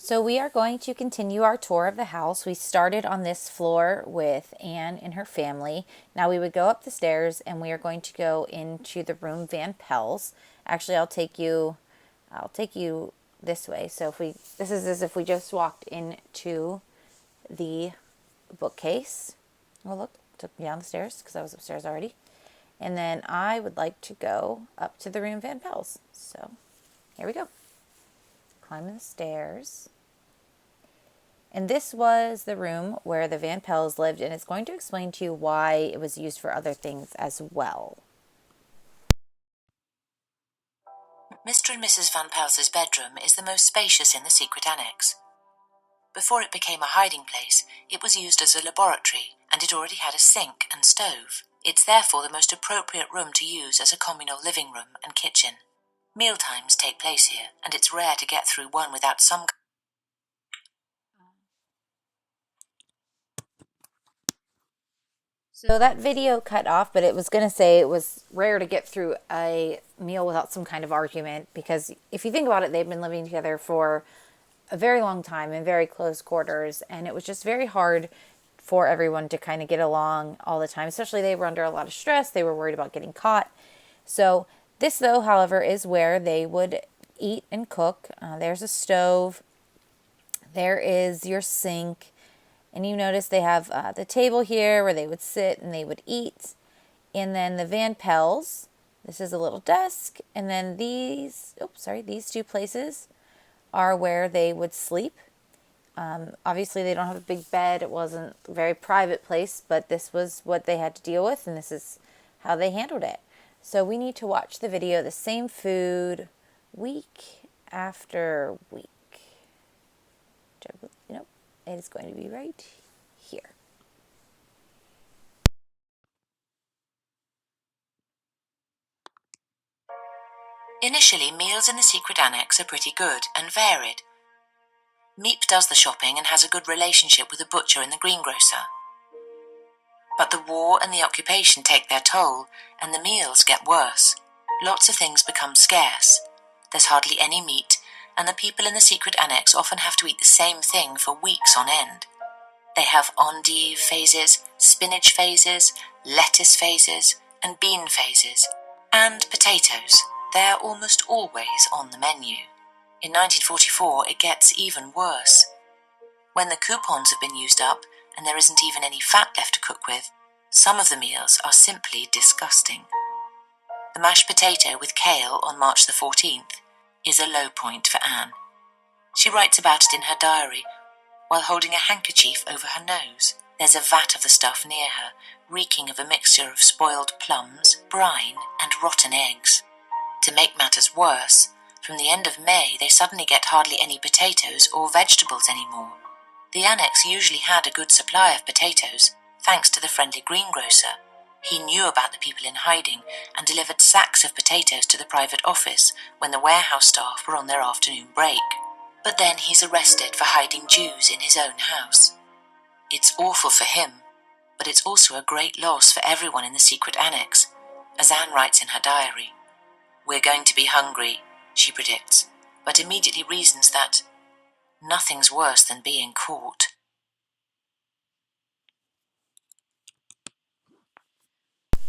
So we are going to continue our tour of the house. We started on this floor with Anne and her family. Now we would go up the stairs and we are going to go into the room Van Pels. Actually, I'll take you this way. So this is as if we just walked into the bookcase. Oh, look, took me down the stairs because I was upstairs already. And then I would like to go up to the room Van Pels. So here we go. Climbing the stairs. And this was the room where the Van Pels lived, and it's going to explain to you why it was used for other things as well. Mr. and Mrs. Van Pels's bedroom is the most spacious in the secret annex. Before it became a hiding place, it was used as a laboratory, and it already had a sink and stove. It's therefore the most appropriate room to use as a communal living room and kitchen. Mealtimes take place here, and it's rare to get through one without some. So that video cut off, but it was going to say it was rare to get through a meal without some kind of argument, because if you think about it, they've been living together for a very long time in very close quarters, and it was just very hard for everyone to kind of get along all the time, especially they were under a lot of stress. They were worried about getting caught. So this, though, however, is where they would eat and cook. There's a stove. There is your sink. And you notice they have the table here where they would sit and they would eat. And then the Van Pels, this is a little desk. And then these two places are where they would sleep. Obviously, they don't have a big bed. It wasn't a very private place, but this was what they had to deal with, and this is how they handled it. So we need to watch the video, The Same Food, week after week. It is going to be right here. Initially, meals in the secret annex are pretty good and varied. Meep does the shopping and has a good relationship with the butcher and the greengrocer. But the war and the occupation take their toll, and the meals get worse. Lots of things become scarce. There's hardly any meat, and the people in the secret annex often have to eat the same thing for weeks on end. They have endive phases, spinach phases, lettuce phases, and bean phases, and potatoes. They're almost always on the menu. In 1944, it gets even worse. When the coupons have been used up, and there isn't even any fat left to cook with, some of the meals are simply disgusting. The mashed potato with kale on March the 14th is a low point for Anne. She writes about it in her diary while holding a handkerchief over her nose. There's a vat of the stuff near her, reeking of a mixture of spoiled plums, brine, and rotten eggs. To make matters worse, from the end of May they suddenly get hardly any potatoes or vegetables anymore. The annex usually had a good supply of potatoes, thanks to the friendly greengrocer. He knew about the people in hiding and delivered sacks of potatoes to the private office when the warehouse staff were on their afternoon break. But then he's arrested for hiding Jews in his own house. It's awful for him, but it's also a great loss for everyone in the secret annex, as Anne writes in her diary. We're going to be hungry, she predicts, but immediately reasons that nothing's worse than being caught.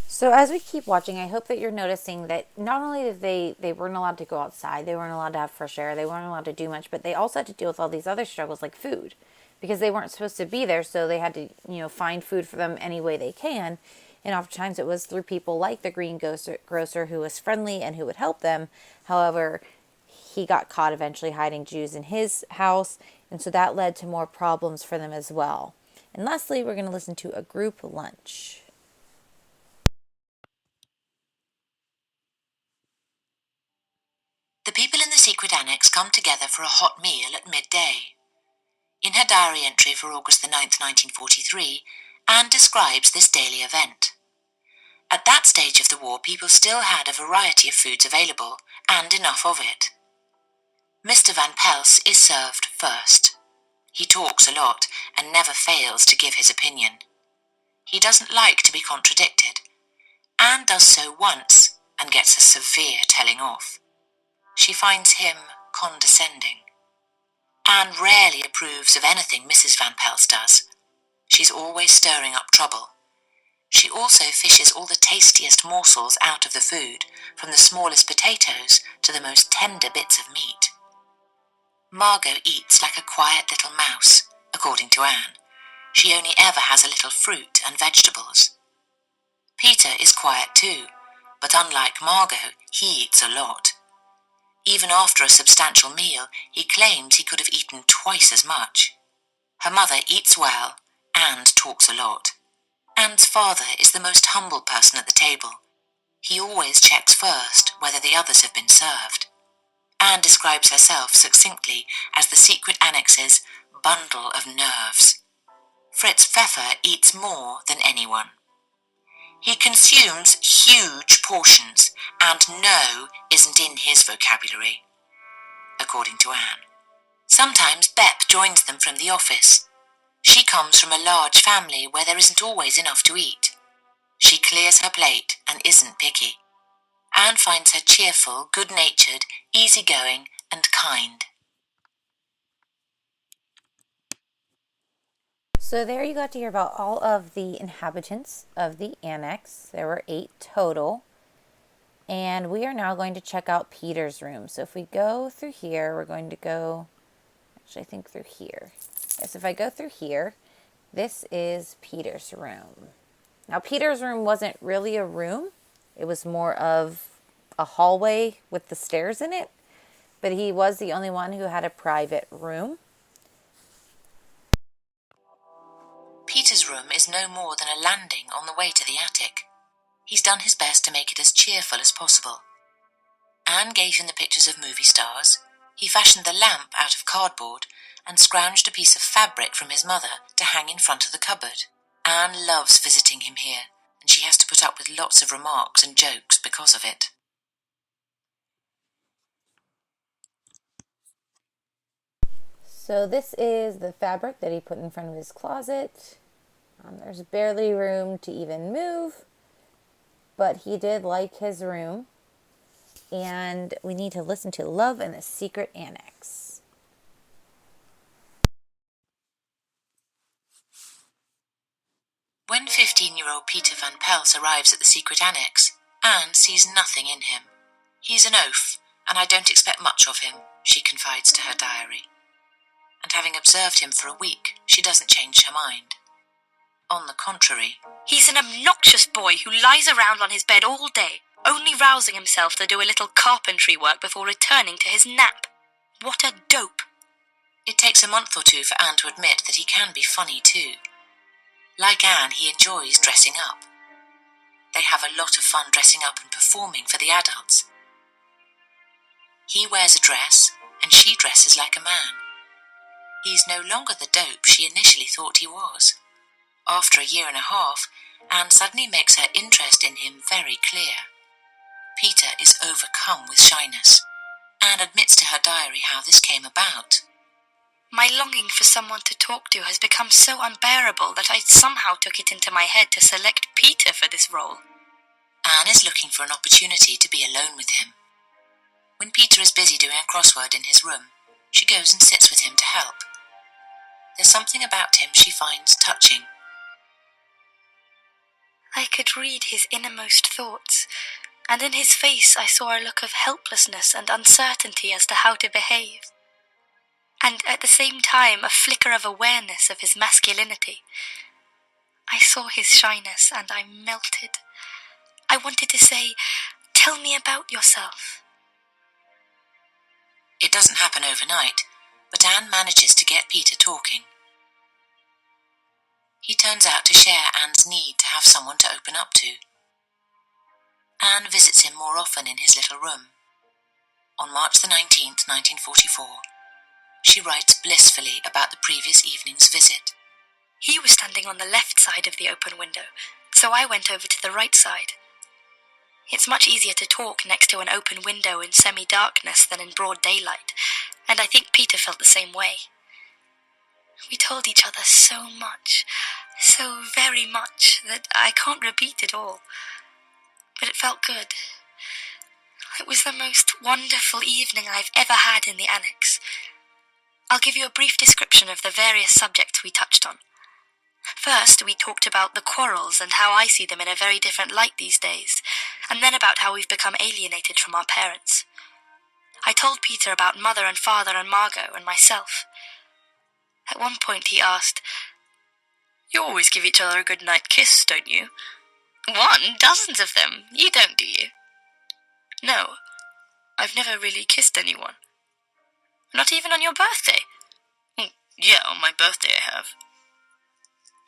So as we keep watching, I hope that you're noticing that not only did they weren't allowed to go outside, they weren't allowed to have fresh air, they weren't allowed to do much, but they also had to deal with all these other struggles like food, because they weren't supposed to be there, so they had to, find food for them any way they can. And oftentimes it was through people like the greengrocer who was friendly and who would help them. However, he got caught eventually hiding Jews in his house, and so that led to more problems for them as well. And lastly, we're going to listen to a group lunch. The people in the secret annex come together for a hot meal at midday. In her diary entry for August the 9th, 1943, Anne describes this daily event. At that stage of the war, people still had a variety of foods available, and enough of it. Mr. Van Pels is served first. He talks a lot and never fails to give his opinion. He doesn't like to be contradicted. Anne does so once and gets a severe telling off. She finds him condescending. Anne Anne rarely approves of anything Mrs. Van Pels does. She's always stirring up trouble. She also fishes all the tastiest morsels out of the food, from the smallest potatoes to the most tender bits of meat. Margot eats like a quiet little mouse, according to Anne. She only ever has a little fruit and vegetables. Peter is quiet too, but unlike Margot, he eats a lot. Even after a substantial meal, he claims he could have eaten twice as much. Her mother eats well and talks a lot. Anne's father is the most humble person at the table. He always checks first whether the others have been served. Anne describes herself succinctly as the secret annex's bundle of nerves. Fritz Pfeffer eats more than anyone. He consumes huge portions, and no isn't in his vocabulary, according to Anne. Sometimes Bep joins them from the office. She comes from a large family where there isn't always enough to eat. She clears her plate and isn't picky. Anne finds her cheerful, good-natured, easygoing, and kind. So there you got to hear about all of the inhabitants of the annex. There were 8 total. And we are now going to check out Peter's room. So if we go through here, we're going to go, actually I think through here. Yes, if I go through here, this is Peter's room. Now Peter's room wasn't really a room. It was more of a hallway with the stairs in it. But he was the only one who had a private room. Peter's room is no more than a landing on the way to the attic. He's done his best to make it as cheerful as possible. Anne gave him the pictures of movie stars. He fashioned the lamp out of cardboard and scrounged a piece of fabric from his mother to hang in front of the cupboard. Anne loves visiting him here, and she has to put up with lots of remarks and jokes because of it. So this is the fabric that he put in front of his closet. There's barely room to even move, but he did like his room. And we need to listen to Love in the Secret Annex. When 15-year-old Peter Van Pels arrives at the secret annex, Anne sees nothing in him. He's an oaf, and I don't expect much of him, she confides to her diary. And having observed him for a week, she doesn't change her mind. On the contrary, he's an obnoxious boy who lies around on his bed all day, only rousing himself to do a little carpentry work before returning to his nap. What a dope. It takes a month or two for Anne to admit that he can be funny too. Like Anne, he enjoys dressing up. They have a lot of fun dressing up and performing for the adults. He wears a dress, and she dresses like a man. He's no longer the dope she initially thought he was. After a year and a half, Anne suddenly makes her interest in him very clear. Peter is overcome with shyness. Anne admits to her diary how this came about. My longing for someone to talk to has become so unbearable that I somehow took it into my head to select Peter for this role. Anne is looking for an opportunity to be alone with him. When Peter is busy doing a crossword in his room, she goes and sits with him to help. There's something about him she finds touching. I could read his innermost thoughts, and in his face I saw a look of helplessness and uncertainty as to how to behave. And at the same time a flicker of awareness of his masculinity. I saw his shyness and I melted. I wanted to say, "Tell me about yourself." It doesn't happen overnight, but Anne manages to get Peter talking. He turns out to share Anne's need to have someone to open up to. Anne visits him more often in his little room. On March the 19th, 1944, she writes blissfully about the previous evening's visit. He was standing on the left side of the open window, so I went over to the right side. It's much easier to talk next to an open window in semi-darkness than in broad daylight, and I think Peter felt the same way. We told each other so much, so very much, that I can't repeat it all. But it felt good. It was the most wonderful evening I've ever had in the annex. I'll give you a brief description of the various subjects we touched on. First, we talked about the quarrels and how I see them in a very different light these days, and then about how we've become alienated from our parents. I told Peter about Mother and Father and Margot and myself. At one point he asked, "You always give each other a good night kiss, don't you?" "One, dozens of them. You don't, do you?" "No, I've never really kissed anyone." "Not even on your birthday?" "Yeah, on my birthday I have."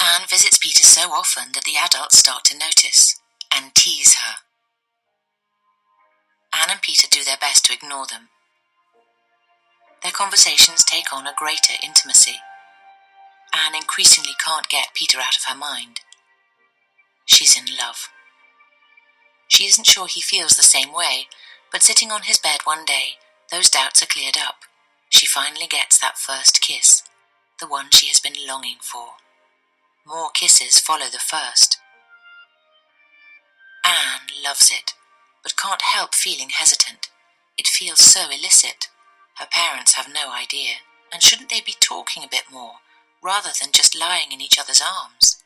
Anne visits Peter so often that the adults start to notice and tease her. Anne and Peter do their best to ignore them. Their conversations take on a greater intimacy. Anne increasingly can't get Peter out of her mind. She's in love. She isn't sure he feels the same way, but sitting on his bed one day, those doubts are cleared up. She finally gets that first kiss, the one she has been longing for. More kisses follow the first. Anne loves it, but can't help feeling hesitant. It feels so illicit. Her parents have no idea, and shouldn't they be talking a bit more, rather than just lying in each other's arms?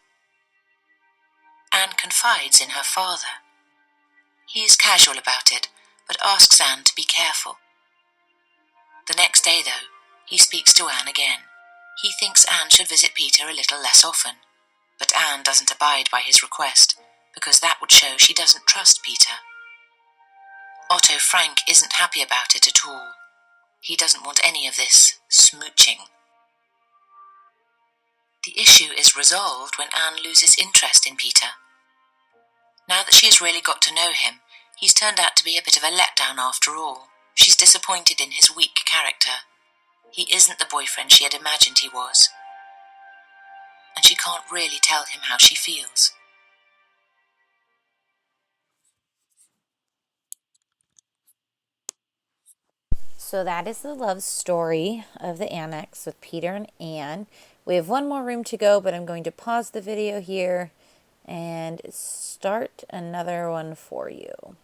Anne confides in her father. He is casual about it, but asks Anne to be careful. The next day, though, he speaks to Anne again. He thinks Anne should visit Peter a little less often, but Anne doesn't abide by his request, because that would show she doesn't trust Peter. Otto Frank isn't happy about it at all. He doesn't want any of this smooching. The issue is resolved when Anne loses interest in Peter. Now that she has really got to know him, he's turned out to be a bit of a letdown after all. She's disappointed in his weak character. He isn't the boyfriend she had imagined he was. And she can't really tell him how she feels. So that is the love story of the Annex with Peter and Anne. We have one more room to go, but I'm going to pause the video here and start another one for you.